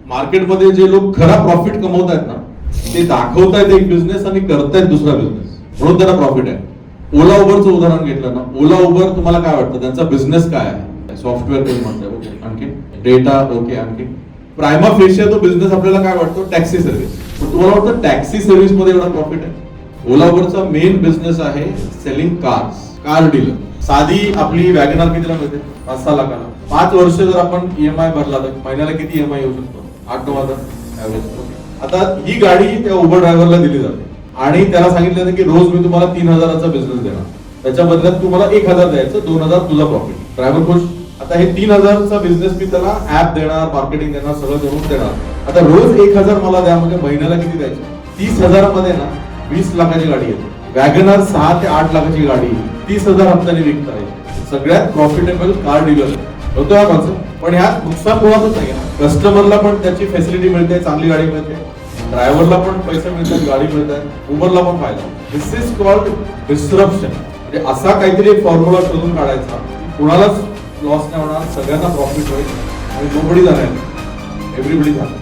मार्केटमध्ये जे लोक खरा प्रॉफिट कमवत आहेत ना ते दाखवतायत एक बिझनेस आणि करतायत दुसरा बिझनेस, म्हणून त्यांना प्रॉफिट आहे. ओला उबरचं उदाहरण घेतलं ना, ओला उबर तुम्हाला काय वाटतं त्यांचा बिझनेस काय आहे? सॉफ्टवेअर तुम्ही म्हणताय, ओके, आणखी डेटा, ओके, आणखी प्रायमा फेशिया तो बिझनेस आपल्याला काय वाटतो? Taxi service. तुम्हाला वाटतं टॅक्सी सर्व्हिस मध्ये एवढा प्रॉफिट आहे? ओला उबरचा मेन बिझनेस आहे सेलिंग कार्स, कार डीलर. साधी आपली वॅगनर कितीला मिळते? 5-6 लाखाला. 5 वर्ष जर आपण ईएमआय भरला तर महिन्याला किती ईएमआय येऊ शकतो? 8-9 हजार ऍव्हरेज. आता ही गाडी त्या उबर ड्रायव्हरला दिली जाते आणि त्याला सांगितलं जातं की रोज मी तुम्हाला 3,000चा बिझनेस देणार, त्याच्या बदल्यात तुम्हाला 1,000 द्यायचं, 2,000 तुझा प्रॉफिट. ड्रायव्हर खुश. आता हे 3,000चा बिझनेस मी त्याला ऍप देणार, मार्केटिंग देणार, सगळं करून देणार. आता रोज 1,000 मला द्या, म्हणजे महिन्याला किती द्यायचे? 30,000 मध्ये ना 20 लाखाची गाडी येते. वॅगनर 6 ते 8 लाखाची गाडी 30,000 हप्त्याने विकता येते. सगळ्यात प्रॉफिटेबल कार डीलर होतो हा कॉन्सेप्ट. पण ह्यात नुकसान कोणाचंच नाही. कस्टमरला पण त्याची फॅसिलिटी मिळते, चांगली गाडी मिळते, ड्रायव्हरला पण पैसे मिळतात, गाडी मिळतात, उबरला पण फायदा. दिस इज कॉल्ड डिस्रप्शन. म्हणजे असा काहीतरी फॉर्म्युला शोधून काढायचा, कुणालाच लॉस नाही होणार, सगळ्यांना प्रॉफिट होईल आणि नोबडी जाणार, एव्हरीबडी जाणार.